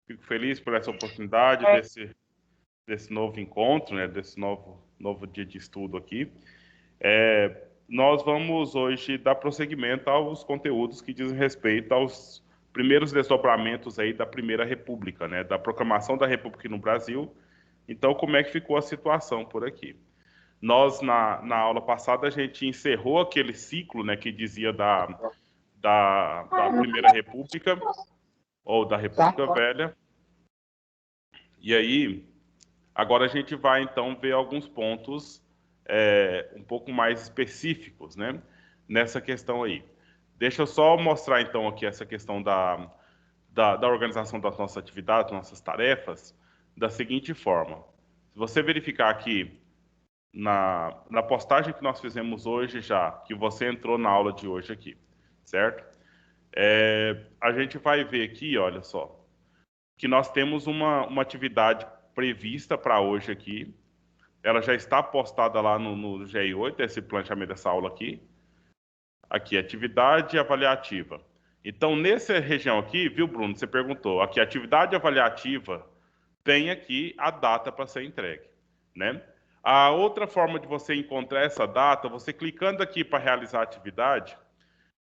Fico feliz por essa oportunidade desse novo encontro, né, desse novo dia de estudo aqui. Nós vamos hoje dar prosseguimento aos conteúdos que dizem respeito aos primeiros desdobramentos aí da Primeira República, né, da proclamação da República no Brasil. Então, como é que ficou a situação por aqui? Nós, na aula passada, a gente encerrou aquele ciclo, né, que dizia da Primeira República, ou da República Velha. E aí, agora a gente vai, então, ver alguns pontos um pouco mais específicos, né, nessa questão aí. Deixa eu só mostrar, então, aqui essa questão da organização das nossas atividades, nossas tarefas, da seguinte forma. Se você verificar aqui na postagem que nós fizemos hoje já, que você entrou na aula de hoje aqui, certo? A gente vai ver aqui, olha só, que nós temos uma atividade prevista para hoje aqui. Ela já está postada lá no GI8, esse planejamento dessa aula aqui. Aqui, atividade avaliativa. Então, nessa região aqui, viu, Bruno? Você perguntou. Aqui, atividade avaliativa tem aqui a data para ser entregue, né? A outra forma de você encontrar essa data, você clicando aqui para realizar a atividade,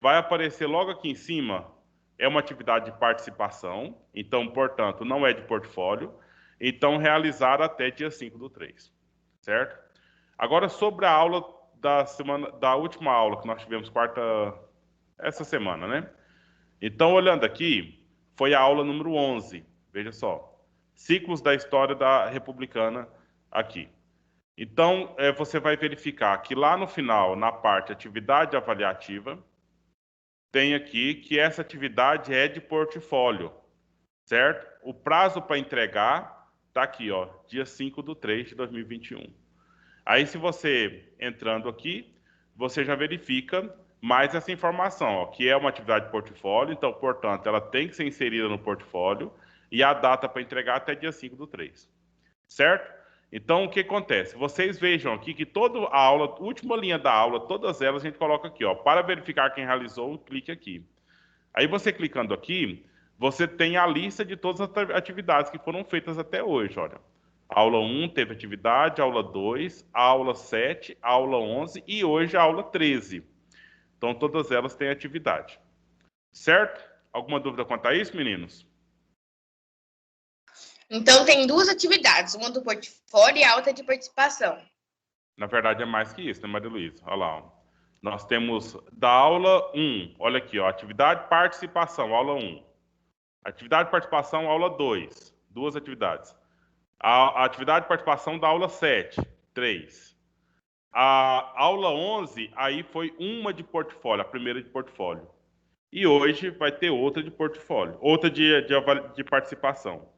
vai aparecer logo aqui em cima, é uma atividade de participação, então, portanto, não é de portfólio, então, realizar até dia 5/3, certo? Agora, sobre a aula da última aula que nós tivemos essa semana, né? Então, olhando aqui, foi a aula número 11, veja só, ciclos da história da republicana aqui. Então, você vai verificar que lá no final, na parte atividade avaliativa, tem aqui que essa atividade é de portfólio, certo? O prazo para entregar está aqui, ó, dia 5/3/2021. Aí, se você entrando aqui, você já verifica mais essa informação, ó, que é uma atividade de portfólio, então, portanto, ela tem que ser inserida no portfólio e a data para entregar até dia 5/3, certo? Então, o que acontece? Vocês vejam aqui que toda a aula, última linha da aula, todas elas a gente coloca aqui, ó, para verificar quem realizou, clique aqui. Aí você clicando aqui, você tem a lista de todas as atividades que foram feitas até hoje, olha. Aula 1 teve atividade, aula 2, aula 7, aula 11 e hoje a aula 13. Então, todas elas têm atividade. Certo? Alguma dúvida quanto a isso, meninos? Então, tem duas atividades, uma do portfólio e a outra de participação. Na verdade, é mais que isso, né, Maria Luísa? Olha lá. Ó. Nós temos da aula 1, olha aqui, ó, atividade participação, aula 1. Atividade participação, aula 2, duas atividades. A atividade participação da aula 7, 3. A aula 11, aí foi uma de portfólio, a primeira de portfólio. E hoje vai ter outra de portfólio, outra de participação.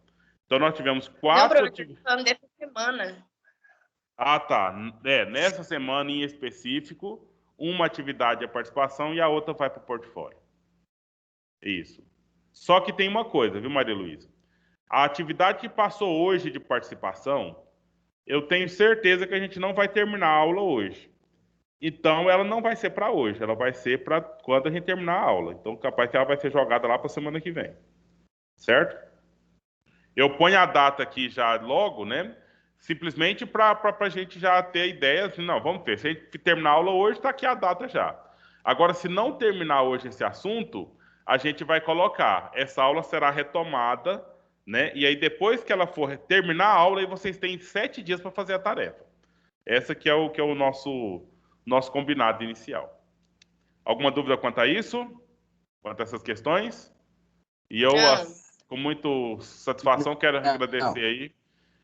Então, nós tivemos Não, quatro professor, atividades. falando dessa semana. Ah, tá. Nessa semana em específico, uma atividade é participação e a outra vai para o portfólio. Isso. Só que tem uma coisa, viu, Maria Luísa? A atividade que passou hoje de participação, eu tenho certeza que a gente não vai terminar a aula hoje. Então, ela não vai ser para hoje, ela vai ser para quando a gente terminar a aula. Então, capaz que ela vai ser jogada lá para a semana que vem. Certo? Eu ponho a data aqui já logo, né? Simplesmente para a gente já ter ideia, assim, não, vamos ver, se a gente terminar a aula hoje, está aqui a data já. Agora, se não terminar hoje esse assunto, a gente vai colocar, essa aula será retomada, né? E aí, depois que ela for terminar a aula, aí vocês têm 7 dias para fazer a tarefa. Essa que é o nosso combinado inicial. Alguma dúvida quanto a isso? Quanto a essas questões? E eu, Não. com muita satisfação, quero agradecer Não. aí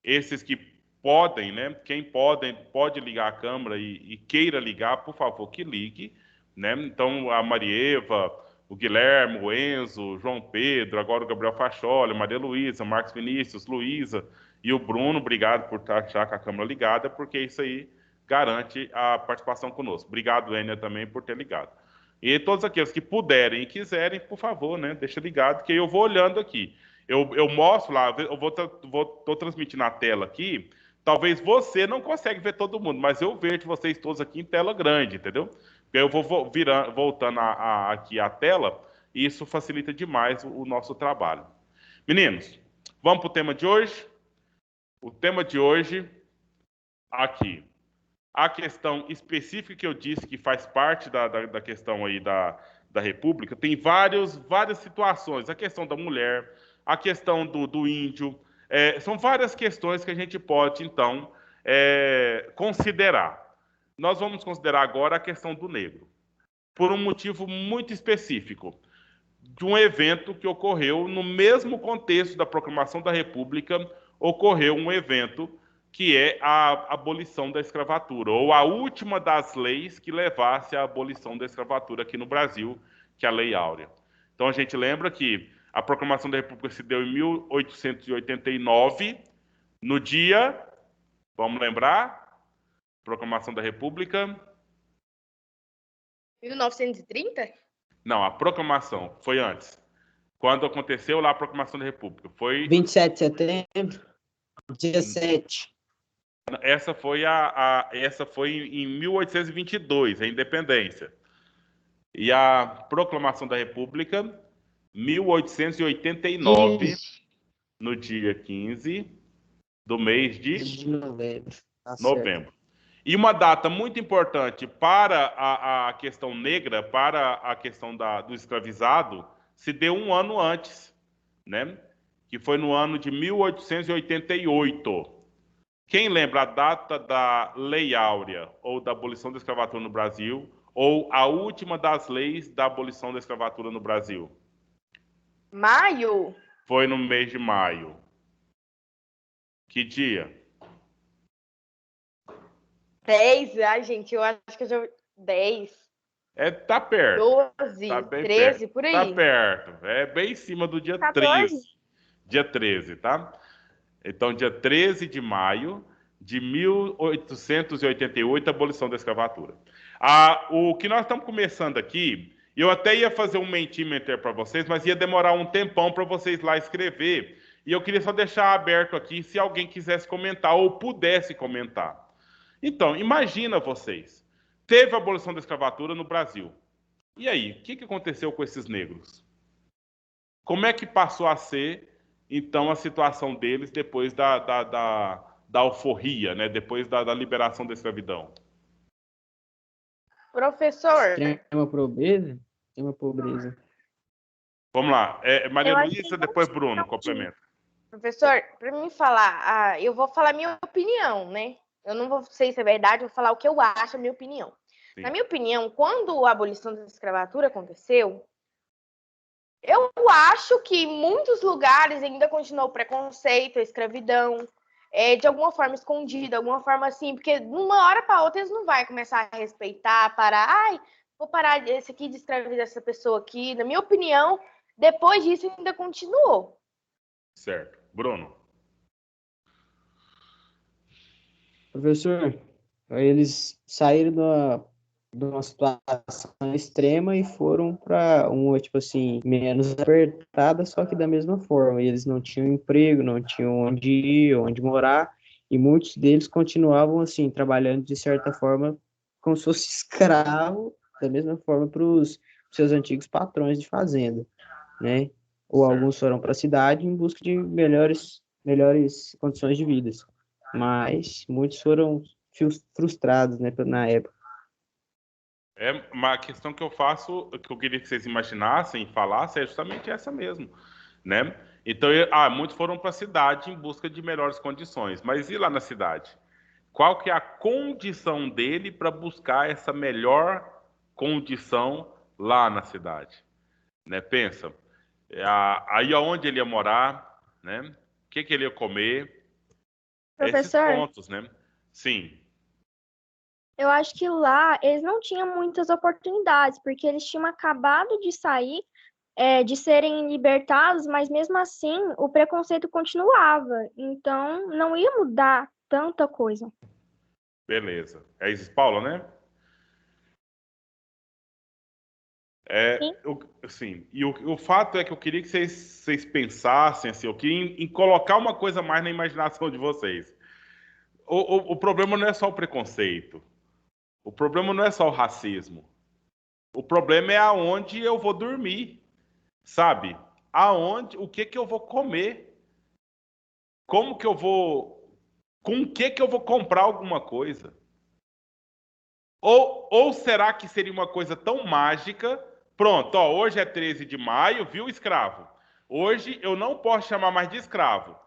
esses que podem, né? Quem pode ligar a câmera e queira ligar, por favor, que ligue, né? Então, a Marieva, o Guilherme, o Enzo, o João Pedro, agora o Gabriel Facholi, Maria Luísa, Marcos Vinícius, Luísa e o Bruno, obrigado por estar já com a câmera ligada, porque isso aí garante a participação conosco. Obrigado, Enia, também, por ter ligado. E todos aqueles que puderem e quiserem, por favor, né, deixa ligado, que eu vou olhando aqui. Eu mostro lá, eu tô transmitindo na tela aqui. Talvez você não consegue ver todo mundo, mas eu vejo vocês todos aqui em tela grande, entendeu? Porque eu vou voltando aqui a tela e isso facilita demais o nosso trabalho. Meninos, vamos para o tema de hoje? O tema de hoje, aqui. A questão específica que eu disse que faz parte da questão aí da República, tem várias situações. A questão da mulher, a questão do índio, são várias questões que a gente pode, então, considerar. Nós vamos considerar agora a questão do negro, por um motivo muito específico, de um evento que ocorreu no mesmo contexto da proclamação da República, ocorreu um evento que é a abolição da escravatura, ou a última das leis que levasse à abolição da escravatura aqui no Brasil, que é a Lei Áurea. Então a gente lembra que a proclamação da República se deu em 1889, no dia, vamos lembrar, proclamação da República... 1930? Não, a proclamação foi antes. Quando aconteceu lá a proclamação da República. Foi 27 de setembro, dia 7. Essa foi essa foi em 1822, a independência. E a proclamação da República, 1889, no dia 15 do mês de novembro. Tá novembro. E uma data muito importante para a questão negra, para a questão do escravizado, se deu um ano antes, né? Que foi no ano de 1888. Quem lembra a data da Lei Áurea, ou da abolição da escravatura no Brasil, ou a última das leis da abolição da escravatura no Brasil? Maio? Foi no mês de maio. Que dia? 10. Ai, gente, eu acho que eu já... 10. Tá perto. 12, Tá bem 13, perto. por aí. Tá perto. É bem em cima do dia 14? 13. Dia 13, tá? Então, dia 13 de maio de 1888, a abolição da escravatura. O que nós estamos começando aqui, eu até ia fazer um mentimeter para vocês, mas ia demorar um tempão para vocês lá escrever. E eu queria só deixar aberto aqui se alguém quisesse comentar ou pudesse comentar. Então, imagina vocês, teve a abolição da escravatura no Brasil. E aí, o que aconteceu com esses negros? Como é que passou a ser, então, a situação deles depois da alforria, né? Depois da liberação da escravidão? Professor. Extrema pobreza? Extrema pobreza. Vamos lá. Maria Luísa, depois Bruno, complementa. Professor, para mim falar, eu vou falar minha opinião, né? Eu não vou sei se é verdade, eu vou falar o que eu acho, a minha opinião. Sim. Na minha opinião, quando a abolição da escravatura aconteceu, eu acho que em muitos lugares ainda continuou o preconceito, a escravidão, de alguma forma escondida, alguma forma assim, porque de uma hora para outra eles não vão começar a respeitar, parar, vou parar esse aqui de escravizar essa pessoa aqui. Na minha opinião, depois disso ainda continuou. Certo. Bruno. Professor, eles saíram de uma situação extrema e foram para uma, tipo assim, menos apertada, só que da mesma forma. E eles não tinham emprego, não tinham onde ir, onde morar, e muitos deles continuavam, assim, trabalhando de certa forma como se fosse escravo, da mesma forma para os seus antigos patrões de fazenda, né? Ou alguns foram para a cidade em busca de melhores condições de vida. Mas muitos foram frustrados, né, na época. É uma questão que eu faço, que eu queria que vocês imaginassem e falassem, é justamente essa mesmo, né? Então, muitos foram para a cidade em busca de melhores condições, mas e lá na cidade? Qual que é a condição dele para buscar essa melhor condição lá na cidade? Né? Pensa, aí aonde ele ia morar, né? O que ele ia comer? Esses Professor, pontos, né? Sim. eu acho que lá eles não tinham muitas oportunidades, porque eles tinham acabado de sair, de serem libertados, mas mesmo assim o preconceito continuava. Então não ia mudar tanta coisa. Beleza. É isso, Paula, né? Sim. E o fato é que eu queria que vocês pensassem, assim, eu queria em colocar uma coisa mais na imaginação de vocês. O problema não é só o preconceito. O problema não é só o racismo. O problema é aonde eu vou dormir, sabe? aonde, o que que eu vou comer? Como que eu vou, com o que eu vou comprar alguma coisa? Ou será que seria uma coisa tão mágica? Pronto, ó, hoje é 13 de maio, viu, escravo? Hoje eu não posso chamar mais de escravo.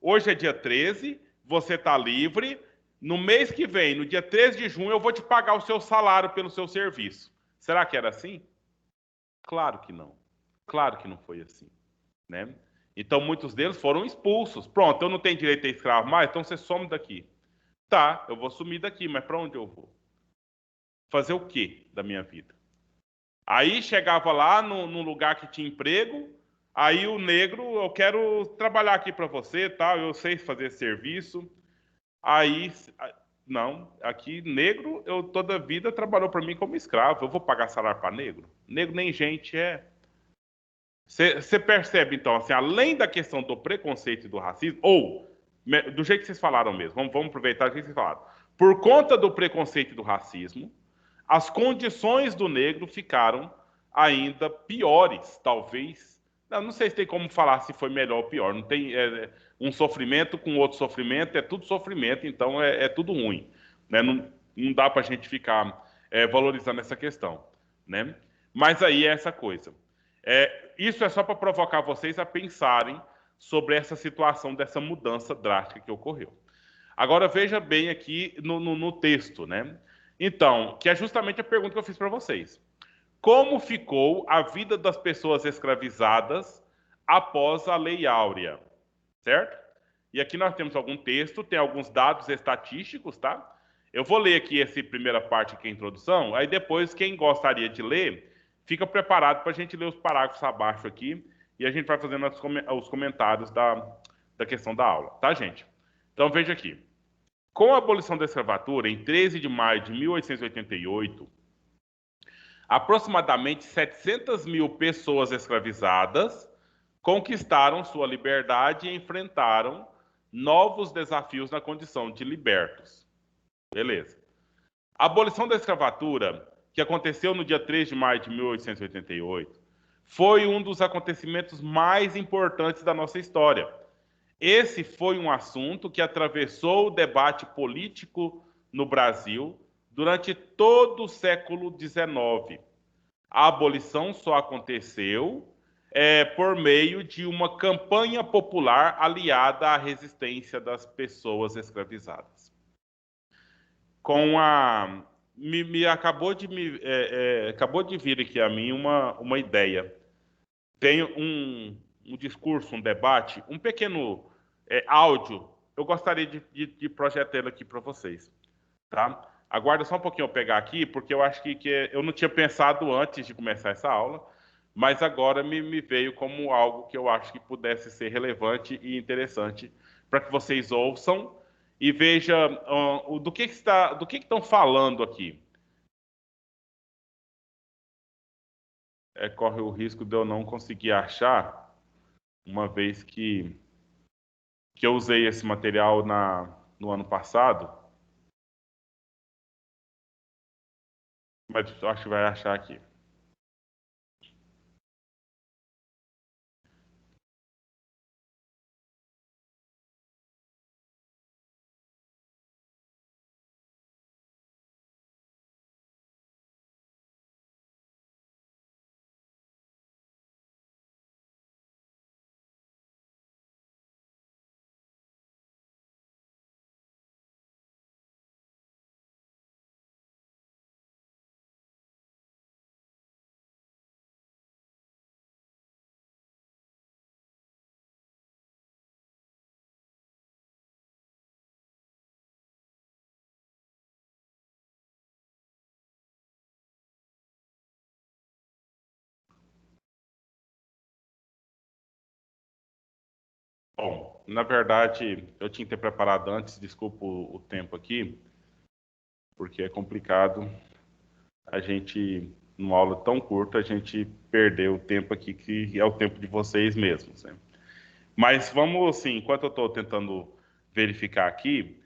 Hoje é dia 13, você está livre. No mês que vem, no dia 13 de junho, eu vou te pagar o seu salário pelo seu serviço. Será que era assim? Claro que não. Claro que não foi assim, né? Então muitos deles foram expulsos. Pronto, eu não tenho direito a escravo mais, então você some daqui. Tá, eu vou sumir daqui, mas para onde eu vou? Fazer o quê da minha vida? Aí chegava lá num lugar que tinha emprego, aí o negro, eu quero trabalhar aqui para você, tal, eu sei fazer serviço. Aí, não, aqui negro, eu toda a vida trabalhou para mim como escravo. Eu vou pagar salário para negro? Negro nem gente é. Você percebe, então, assim, além da questão do preconceito e do racismo, ou do jeito que vocês falaram mesmo, vamos aproveitar o que vocês falaram. Por conta do preconceito e do racismo, as condições do negro ficaram ainda piores, talvez. Não sei se tem como falar se foi melhor ou pior. Não tem um sofrimento com outro sofrimento, é tudo sofrimento, então é tudo ruim. Né? Não dá para a gente ficar valorizando essa questão. Né? Mas aí é essa coisa. Isso é só para provocar vocês a pensarem sobre essa situação dessa mudança drástica que ocorreu. Agora veja bem aqui no texto, né? Então, que é justamente a pergunta que eu fiz para vocês. Como ficou a vida das pessoas escravizadas após a Lei Áurea? Certo? E aqui nós temos algum texto, tem alguns dados estatísticos, tá? Eu vou ler aqui essa primeira parte que é a introdução, aí depois quem gostaria de ler, fica preparado para a gente ler os parágrafos abaixo aqui e a gente vai fazendo os comentários da questão da aula, tá, gente? Então veja aqui. Com a abolição da escravatura, em 13 de maio de 1888, aproximadamente 700 mil pessoas escravizadas conquistaram sua liberdade e enfrentaram novos desafios na condição de libertos. Beleza. A abolição da escravatura, que aconteceu no dia 3 de maio de 1888, foi um dos acontecimentos mais importantes da nossa história. Esse foi um assunto que atravessou o debate político no Brasil durante todo o século XIX. A abolição só aconteceu por meio de uma campanha popular aliada à resistência das pessoas escravizadas. Acabou de vir aqui a mim uma ideia. Tem um discurso, um debate, um pequeno áudio. Eu gostaria de projetar ele aqui para vocês, tá? Aguarda só um pouquinho eu pegar aqui, porque eu acho que eu não tinha pensado antes de começar essa aula, mas agora me veio como algo que eu acho que pudesse ser relevante e interessante para que vocês ouçam e vejam do que estão falando aqui. Corre o risco de eu não conseguir achar, uma vez que eu usei esse material no ano passado, mas eu acho que vai achar aqui. Bom, na verdade, eu tinha que ter preparado antes, desculpa o tempo aqui, porque é complicado a gente, numa aula tão curta, a gente perder o tempo aqui, que é o tempo de vocês mesmos, né? Mas vamos, assim, enquanto eu estou tentando verificar aqui,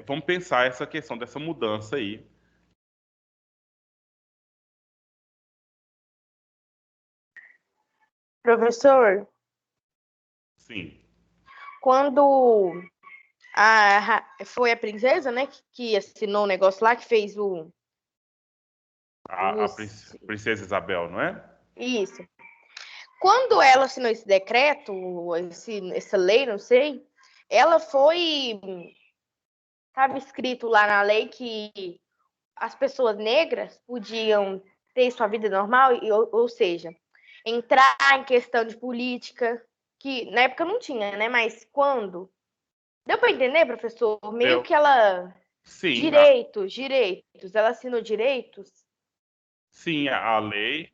vamos pensar essa questão dessa mudança aí. Professor, Sim. quando foi a princesa, né, que assinou o negócio lá, que fez A princesa Isabel, não é? Isso. Quando ela assinou esse decreto, essa lei, não sei, ela foi... Estava escrito lá na lei que as pessoas negras podiam ter sua vida normal, ou seja, entrar em questão de política, que na época não tinha, né? Mas quando? Deu para entender, professor? Meio que ela... Sim, direitos. Ela assinou direitos? sim, a lei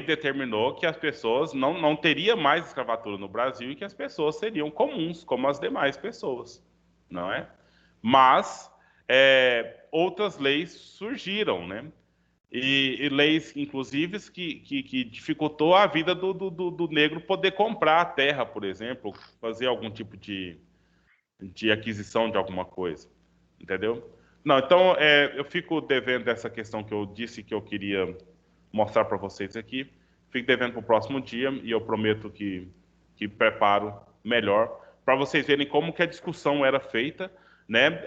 determinou que as pessoas não teria mais escravatura no Brasil e que as pessoas seriam comuns, como as demais pessoas, não é? Mas outras leis surgiram, né? E leis, inclusive, que dificultou a vida do negro poder comprar a terra, por exemplo, fazer algum tipo de aquisição de alguma coisa, entendeu? Não, então eu fico devendo essa questão que eu disse que eu queria mostrar para vocês aqui. Fico devendo para o próximo dia e eu prometo que preparo melhor para vocês verem como que a discussão era feita, né,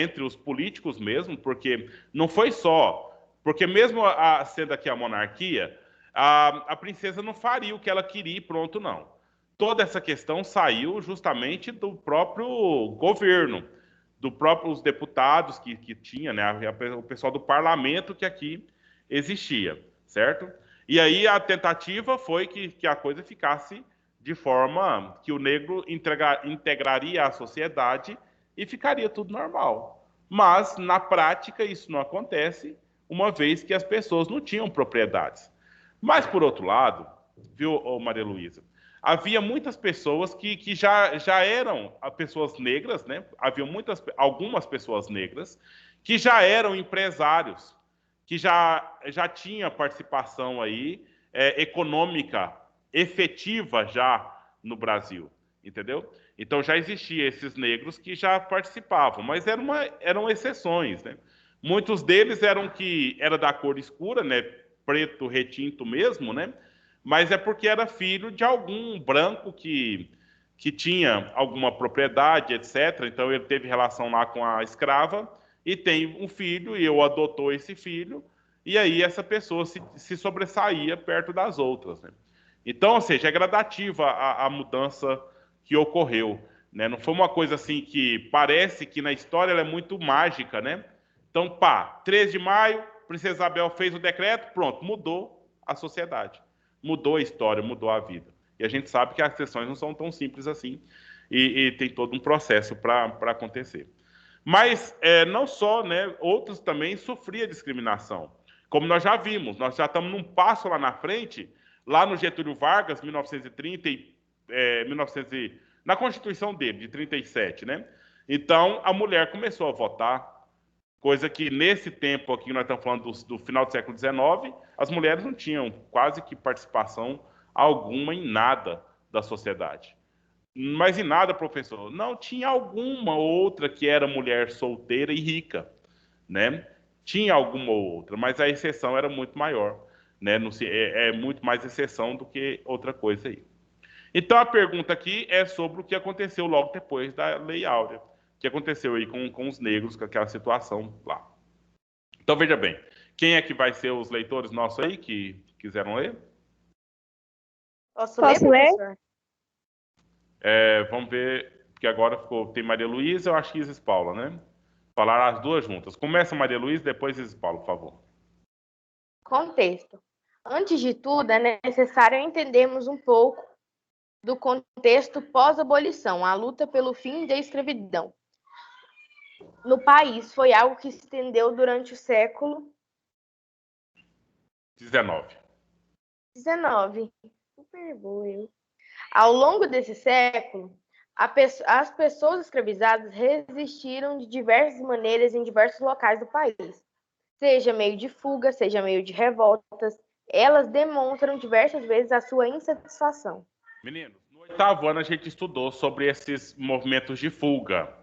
entre os políticos mesmo, porque não foi só, porque mesmo sendo aqui a monarquia, a princesa não faria o que ela queria e pronto, não. Toda essa questão saiu justamente do próprio governo, do próprios deputados que tinha, né, o pessoal do parlamento que aqui existia, certo? E aí a tentativa foi que a coisa ficasse de forma que o negro integraria a sociedade e ficaria tudo normal. Mas, na prática, isso não acontece, uma vez que as pessoas não tinham propriedades. Mas, por outro lado, viu, Maria Luísa, havia muitas pessoas que já eram pessoas negras, né? Havia algumas pessoas negras que já eram empresários, que já tinha participação aí econômica efetiva já no Brasil, entendeu? Então já existia esses negros que já participavam, mas eram exceções, né? Muitos deles era da cor escura, né? Preto retinto mesmo, né? Mas é porque era filho de algum branco que tinha alguma propriedade, etc. Então ele teve relação lá com a escrava e tem um filho e eu adotou esse filho e aí essa pessoa se sobressaía perto das outras, né? Então, ou seja, é gradativa a mudança que ocorreu, né? Não foi uma coisa assim que parece que na história ela é muito mágica, né? Então, 13 de maio, Princesa Isabel fez o decreto, pronto, mudou a sociedade, mudou a história, mudou a vida. E a gente sabe que as sessões não são tão simples assim e tem todo um processo para acontecer. Mas não só, né? Outros também sofriam discriminação. Como nós já vimos, nós já estamos num passo lá na frente, lá no Getúlio Vargas, 1930 na Constituição dele, de 37, né? Então, a mulher começou a votar, coisa que nesse tempo aqui, nós estamos falando do final do século XIX, as mulheres não tinham quase que participação alguma em nada da sociedade. Mas em nada, professor. Não, tinha alguma outra que era mulher solteira e rica, né? Tinha alguma outra, mas a exceção era muito maior, né? É muito mais exceção do que outra coisa aí. Então a pergunta aqui é sobre o que aconteceu logo depois da Lei Áurea. O que aconteceu aí com os negros, com aquela situação lá. Então veja bem, quem é que vai ser os leitores nossos aí que quiseram ler? Posso ler, professor? Vamos ver, porque agora tem Maria Luísa, eu acho que Isis Paula, né? Falar as duas juntas. Começa Maria Luísa, depois Isis Paula, por favor. Contexto. Antes de tudo, é necessário entendermos um pouco do contexto pós-abolição, a luta pelo fim da escravidão no país foi algo que se estendeu durante o século XIX. Super boa, eu. Ao longo desse século, as pessoas escravizadas resistiram de diversas maneiras em diversos locais do país. Seja meio de fuga, seja meio de revoltas, elas demonstram diversas vezes a sua insatisfação. Meninos, no 8º ano a gente estudou sobre esses movimentos de fuga.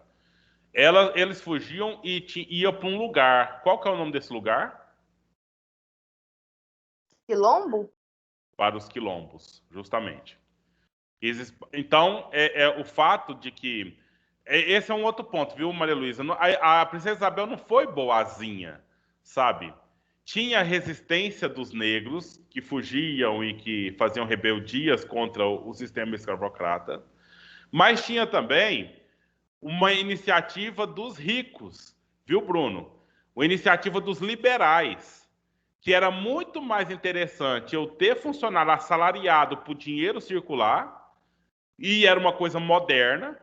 Eles fugiam e iam para um lugar. Qual que é o nome desse lugar? Quilombo? para os quilombos, justamente. Então, o fato de que... Esse é um outro ponto, viu, Maria Luísa? A princesa Isabel não foi boazinha, sabe? Tinha resistência dos negros que fugiam e que faziam rebeldias contra o sistema escravocrata, mas tinha também uma iniciativa dos ricos, viu, Bruno? Uma iniciativa dos liberais, que era muito mais interessante eu ter funcionário assalariado para o dinheiro circular, e era uma coisa moderna,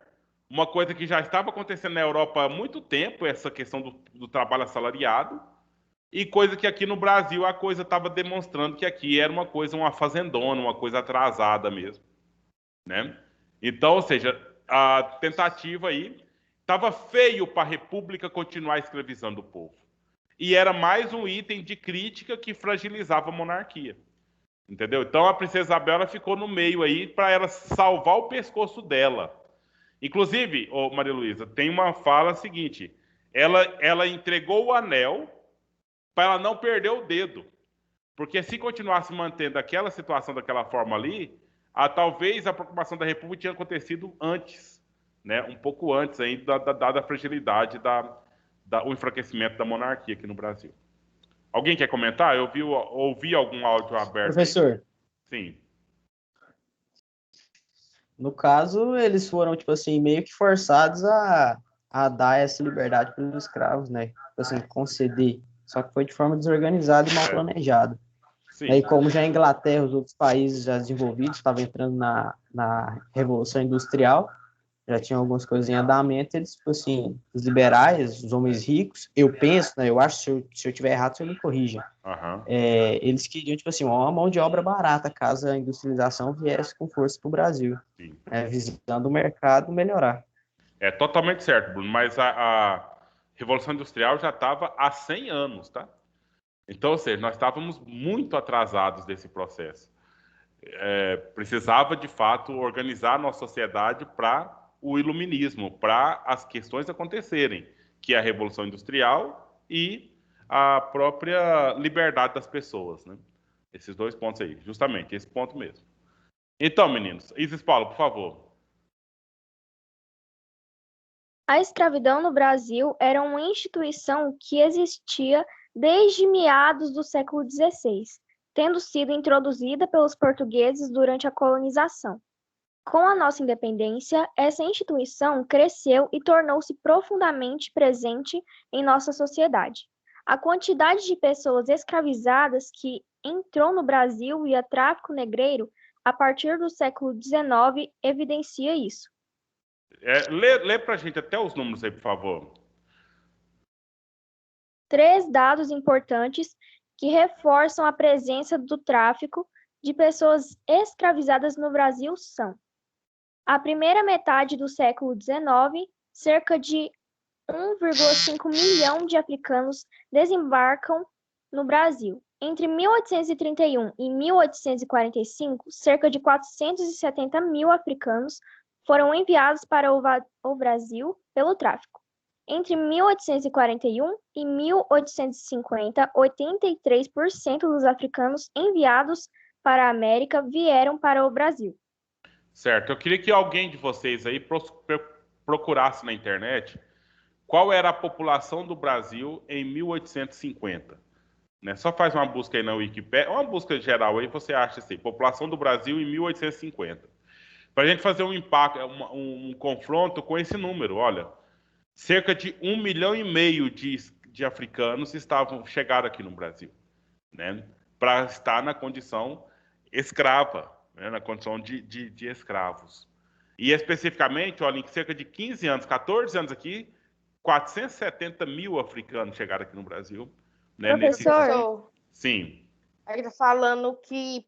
uma coisa que já estava acontecendo na Europa há muito tempo, essa questão do trabalho assalariado, e coisa que aqui no Brasil a coisa estava demonstrando que aqui era uma coisa, uma fazendona, uma coisa atrasada mesmo, né? Então, ou seja, a tentativa aí estava feio para a República continuar escravizando o povo. E era mais um item de crítica que fragilizava a monarquia. Entendeu? Então a princesa Isabel ela ficou no meio aí para ela salvar o pescoço dela. Inclusive, Maria Luísa, tem uma fala seguinte: ela entregou o anel para ela não perder o dedo. Porque se continuasse mantendo aquela situação daquela forma ali, talvez a proclamação da República tinha acontecido antes, né? Um pouco antes ainda, dada a fragilidade o enfraquecimento da monarquia aqui no Brasil. Alguém quer comentar? Eu ouvi algum áudio aberto. Professor. Aí. Sim. No caso, eles foram, tipo assim, meio que forçados a dar essa liberdade para os escravos, né? Tipo assim, conceder. Só que foi de forma desorganizada e mal planejada. Sim. Aí, como já a Inglaterra, os outros países já desenvolvidos, estavam entrando na Revolução Industrial, já tinham algumas coisas em andamento, eles, tipo assim, os liberais, os homens ricos, eu penso, né, eu acho, se eu tiver errado, você me corrija. Eles queriam, tipo assim, uma mão de obra barata, caso a industrialização viesse com força para o Brasil, visando o mercado melhorar. É totalmente certo, Bruno, mas a Revolução Industrial já estava há 100 anos, tá? Então, ou seja, nós estávamos muito atrasados desse processo. Precisava, de fato, organizar a nossa sociedade para o iluminismo, para as questões acontecerem, que é a Revolução Industrial e a própria liberdade das pessoas, né? Esses dois pontos aí, justamente, esse ponto mesmo. Então, meninos, Isis Paulo, por favor. A escravidão no Brasil era uma instituição que existia desde meados do século XVI, tendo sido introduzida pelos portugueses durante a colonização. Com a nossa independência, essa instituição cresceu e tornou-se profundamente presente em nossa sociedade. A quantidade de pessoas escravizadas que entrou no Brasil via tráfico negreiro a partir do século XIX evidencia isso. Lê para a gente até os números aí, por favor. 3 dados importantes que reforçam a presença do tráfico de pessoas escravizadas no Brasil são: a primeira metade do século XIX, cerca de 1,5 milhão de africanos desembarcam no Brasil. Entre 1831 e 1845, cerca de 470 mil africanos foram enviados para o Brasil pelo tráfico. Entre 1841 e 1850, 83% dos africanos enviados para a América vieram para o Brasil. Certo. Eu queria que alguém de vocês aí procurasse na internet qual era a população do Brasil em 1850. Né? Só faz uma busca aí na Wikipédia, uma busca geral aí, você acha assim, população do Brasil em 1850. Para a gente fazer um confronto com esse número, olha, cerca de 1,5 milhão de africanos chegaram aqui no Brasil, né? Para estar na condição escrava, né, na condição de escravos. E especificamente, olha, em cerca de 15 anos, 14 anos aqui, 470 mil africanos chegaram aqui no Brasil. Né, Professor? Sim. Ele está falando que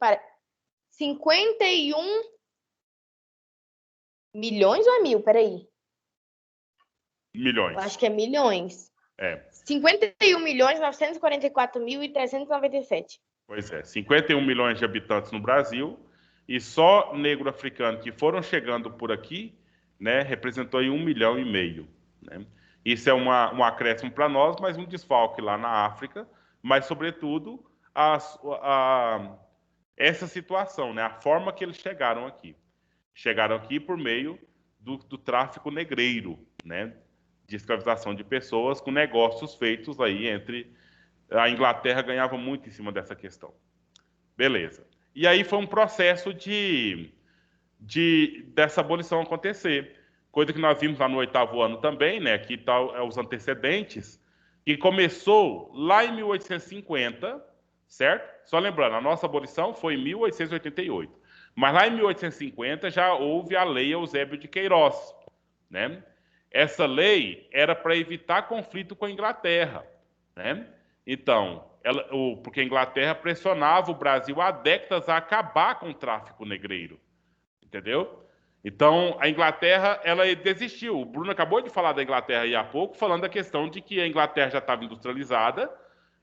51 milhões ou é mil? Peraí. Milhões. Eu acho que é milhões. 51 milhões 944 mil e 397. Pois é, 51 milhões de habitantes no Brasil e só negro africano que foram chegando por aqui, né, representou aí 1,5 milhão. Né? Isso é um acréscimo para nós, mas um desfalque lá na África, mas, sobretudo, essa situação, né? A forma que eles chegaram aqui. Chegaram aqui por meio do tráfico negreiro, né? De escravização de pessoas com negócios feitos aí entre... A Inglaterra ganhava muito em cima dessa questão. Beleza. E aí foi um processo dessa abolição acontecer. Coisa que nós vimos lá no 8º ano também, né? Aqui tá os antecedentes, que começou lá em 1850, certo? Só lembrando, a nossa abolição foi em 1888. Mas lá em 1850 já houve a Lei Eusébio de Queiroz, né? Essa lei era para evitar conflito com a Inglaterra, né? Então, porque a Inglaterra pressionava o Brasil há décadas a acabar com o tráfico negreiro, entendeu? Então, a Inglaterra, ela desistiu. O Bruno acabou de falar da Inglaterra aí há pouco, falando da questão de que a Inglaterra já estava industrializada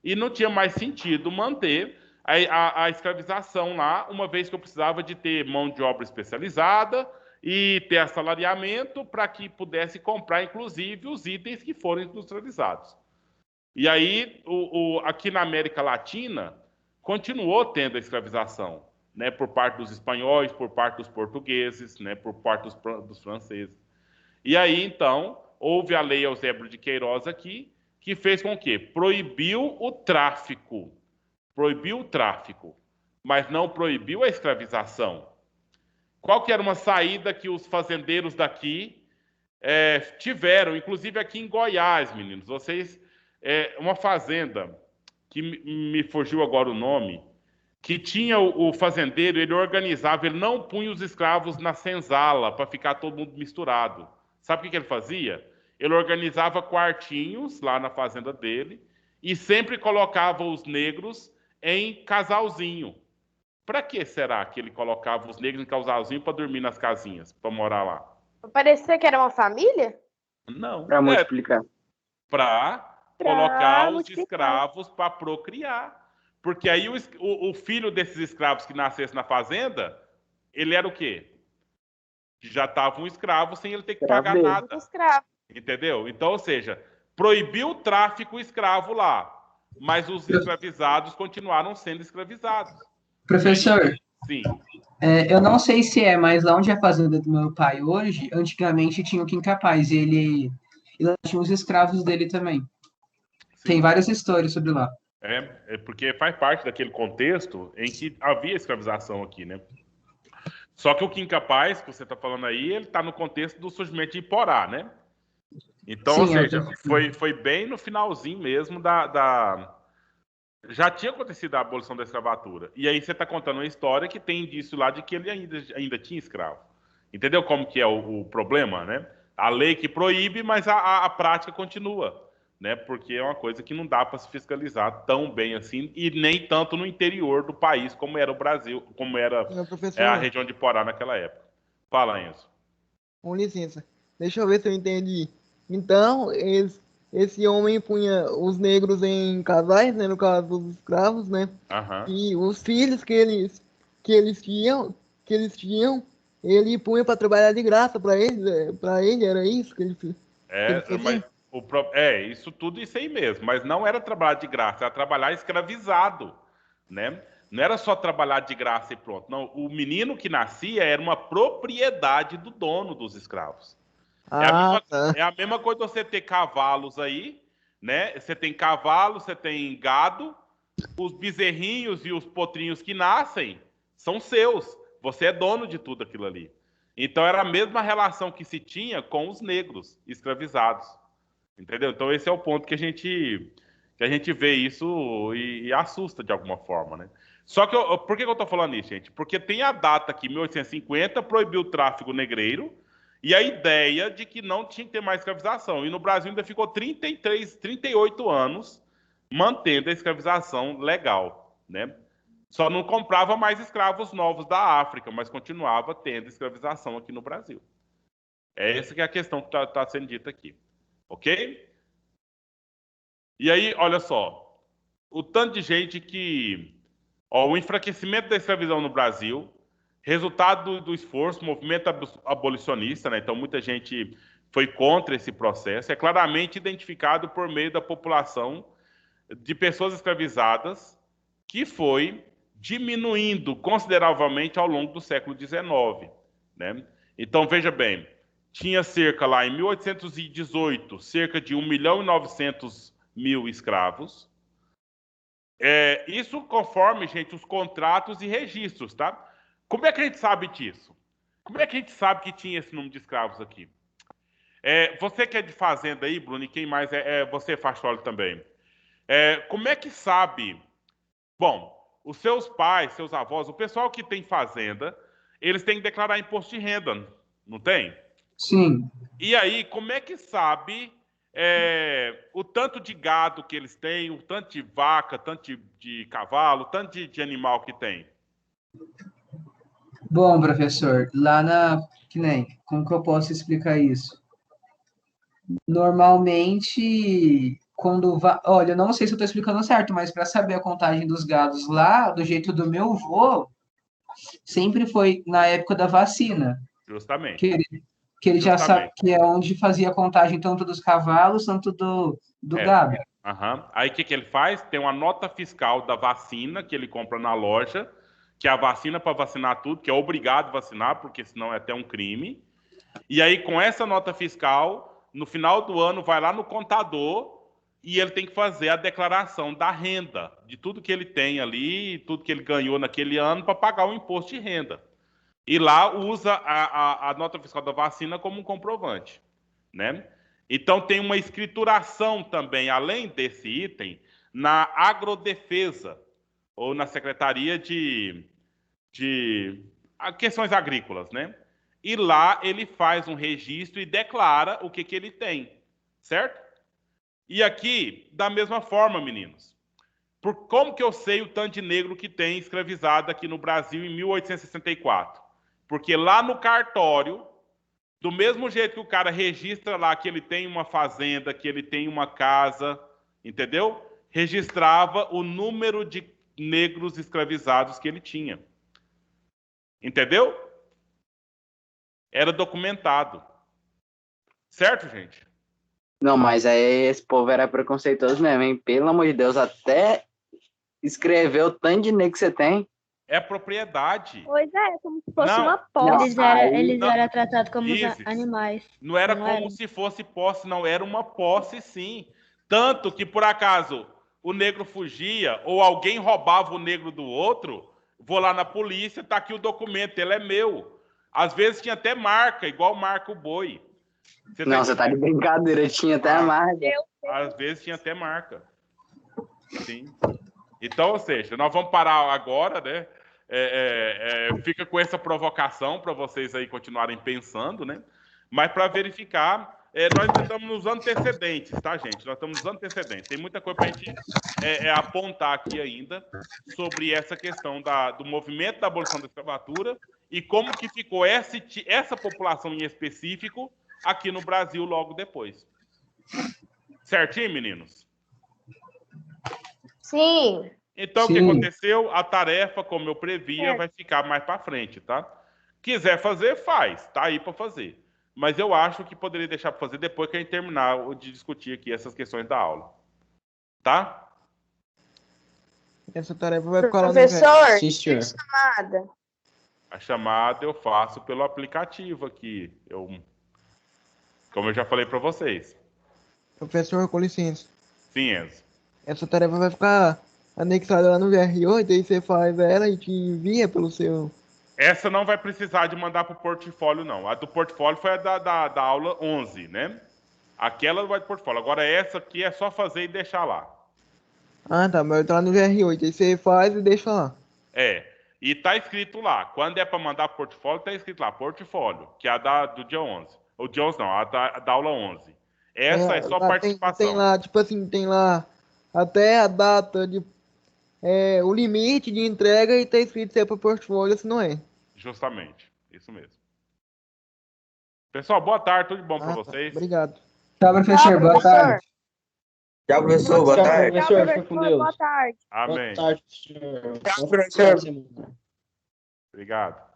e não tinha mais sentido manter a escravização lá, uma vez que eu precisava de ter mão de obra especializada e ter assalariamento para que pudesse comprar, inclusive, os itens que foram industrializados. E aí, aqui na América Latina, continuou tendo a escravização, né, por parte dos espanhóis, por parte dos portugueses, né, por parte dos franceses. E aí, então, houve a Lei Eusébio de Queiroz aqui, que fez com que proibiu o tráfico, mas não proibiu a escravização. Qual que era uma saída que os fazendeiros daqui tiveram, inclusive aqui em Goiás, meninos? Vocês... uma fazenda, que me fugiu agora o nome, que tinha o fazendeiro, ele organizava, ele não punha os escravos na senzala para ficar todo mundo misturado. Sabe o que ele fazia? Ele organizava quartinhos lá na fazenda dele e sempre colocava os negros em casalzinho. Para que será que ele colocava os negros em casalzinho para dormir nas casinhas, para morar lá? Parecia que era uma família? Não. Para multiplicar. Para colocar os escravos para procriar. Porque aí o filho desses escravos que nascesse na fazenda, ele era o quê? Já estava um escravo sem ele ter que pagar nada. Entendeu? Então, ou seja, proibiu o tráfico escravo lá, mas os escravizados continuaram sendo escravizados. Professor, sim. Eu não sei se mas lá onde é a fazenda do meu pai hoje, antigamente tinha o Kim Capaz, e ele tinha os escravos dele também. Sim. Tem várias histórias sobre lá. Porque faz parte daquele contexto em que havia escravização aqui, né? Só que o Kim Capaz, que você está falando aí, ele está no contexto do surgimento de Iporá, né? Então, sim, ou seja, foi bem no finalzinho mesmo já tinha acontecido a abolição da escravatura. E aí você está contando uma história que tem indício lá de que ele ainda tinha escravo. Entendeu como que é o problema, né? A lei que proíbe, mas a prática continua. Né, porque é uma coisa que não dá para se fiscalizar tão bem assim, e nem tanto no interior do país, como era o Brasil, como era a região de Iporá naquela época. Fala, Enzo. Com licença, deixa eu ver se eu entendi. Então, esse homem punha os negros em casais, né, no caso dos escravos, né? Uhum. E os filhos que eles tinham, ele punha para trabalhar de graça para ele, era isso que ele fazia? Isso tudo isso aí mesmo, mas não era trabalhar de graça, era trabalhar escravizado, né? Não era só trabalhar de graça e pronto. Não, o menino que nascia era uma propriedade do dono dos escravos. É a mesma coisa você ter cavalos aí, né? Você tem cavalo, você tem gado, os bezerrinhos e os potrinhos que nascem são seus. Você é dono de tudo aquilo ali. Então era a mesma relação que se tinha com os negros escravizados. Entendeu? Então esse é o ponto que a gente vê isso e assusta de alguma forma, né? Só que por que eu tô falando isso, gente? Porque tem a data aqui, 1850, proibiu o tráfico negreiro e a ideia de que não tinha que ter mais escravização. E no Brasil ainda ficou 38 anos mantendo a escravização legal, né? Só não comprava mais escravos novos da África, mas continuava tendo escravização aqui no Brasil. Essa que é a questão que tá sendo dita aqui. Ok? E aí, olha só, o tanto de gente que... o enfraquecimento da escravidão no Brasil, resultado do esforço, movimento abolicionista, né? Então muita gente foi contra esse processo, é claramente identificado por meio da população de pessoas escravizadas que foi diminuindo consideravelmente ao longo do século XIX, né? Então, veja bem, tinha cerca lá em 1818, cerca de 1.900.000 escravos. Isso conforme, gente, os contratos e registros, tá? Como é que a gente sabe disso? Como é que a gente sabe que tinha esse número de escravos aqui? Você que é de fazenda aí, Bruno, e quem mais você, Facholi, também. Como é que sabe? Bom, os seus pais, seus avós, o pessoal que tem fazenda, eles têm que declarar imposto de renda, não tem? Sim. E aí, como é que sabe o tanto de gado que eles têm, o tanto de vaca, tanto de cavalo, o tanto de animal que tem? Bom, professor, que nem, como que eu posso explicar isso? Normalmente, olha, eu não sei se eu estou explicando certo, mas para saber a contagem dos gados lá, do jeito do meu avô, sempre foi na época da vacina. Justamente. Que ele já sabe que é onde fazia a contagem tanto dos cavalos, tanto do gado. Uhum. Aí o que ele faz? Tem uma nota fiscal da vacina que ele compra na loja, que é a vacina para vacinar tudo, que é obrigado a vacinar, porque senão é até um crime. E aí, com essa nota fiscal, no final do ano, vai lá no contador e ele tem que fazer a declaração da renda, de tudo que ele tem ali, tudo que ele ganhou naquele ano, para pagar o imposto de renda. E lá usa a nota fiscal da vacina como um comprovante, né? Então tem uma escrituração também, além desse item, na agrodefesa, ou na Secretaria de Questões Agrícolas, né? E lá ele faz um registro e declara o que ele tem, certo? E aqui, da mesma forma, meninos, como que eu sei o tanto de negro que tem escravizado aqui no Brasil em 1864? Porque lá no cartório, do mesmo jeito que o cara registra lá que ele tem uma fazenda, que ele tem uma casa, entendeu? Registrava o número de negros escravizados que ele tinha. Entendeu? Era documentado. Certo, gente? Não, mas aí esse povo era preconceituoso mesmo, hein? Pelo amor de Deus, até escrever o tanto de negro que você tem. É propriedade. Pois é, como se fosse Não, uma posse. Eles eram tratados como animais. Não era como se fosse posse, não. Era uma posse, sim. Tanto que, por acaso, o negro fugia ou alguém roubava o negro do outro, vou lá na polícia, tá aqui o documento, ele é meu. Às vezes tinha até marca, igual marca o boi. Você tá de brincadeira, tinha até marca. Às vezes tinha até marca. Sim. Então, ou seja, nós vamos parar agora, né? Fica com essa provocação para vocês aí continuarem pensando, né? Mas para verificar, nós estamos nos antecedentes, tá, gente? Nós estamos nos antecedentes. Tem muita coisa para a gente apontar aqui ainda sobre essa questão do movimento da abolição da escravatura e como que ficou essa população em específico aqui no Brasil logo depois. Certinho, meninos? Sim. Então, o que aconteceu? A tarefa, como eu previa, vai ficar mais para frente, tá? Quiser fazer, faz. Tá aí para fazer. Mas eu acho que poderia deixar para fazer depois que a gente terminar de discutir aqui essas questões da aula. Tá? Essa tarefa vai ficar lá no Professor, Sim, senhor. chamada. A chamada eu faço pelo aplicativo aqui. Como eu já falei para vocês. Professor, com licença. Sim, Enzo. Essa tarefa vai ficar anexada lá no VR8, aí você faz ela e te envia pelo seu... Essa não vai precisar de mandar para o portfólio, não. A do portfólio foi a da aula 11, né? Aquela vai do portfólio. Agora essa aqui é só fazer e deixar lá. Ah, tá, mas tá no VR8, aí você faz e deixa lá. E tá escrito lá. Quando é para mandar pro portfólio, tá escrito lá, portfólio, que é a do dia 11. O dia 11 não, a da aula 11. Essa é só participação. Tem lá, tipo assim, tem lá até a data de... o limite de entrega e tá escrito se é para portfólio, se não é. Justamente, isso mesmo. Pessoal, boa tarde, tudo de bom para vocês. Obrigado. Tchau, professor, boa tarde. Tchau, professor, boa tarde. Professor, fica com Deus. Boa tarde. Amém. Boa tarde, senhor. Tchau, professor. Obrigado.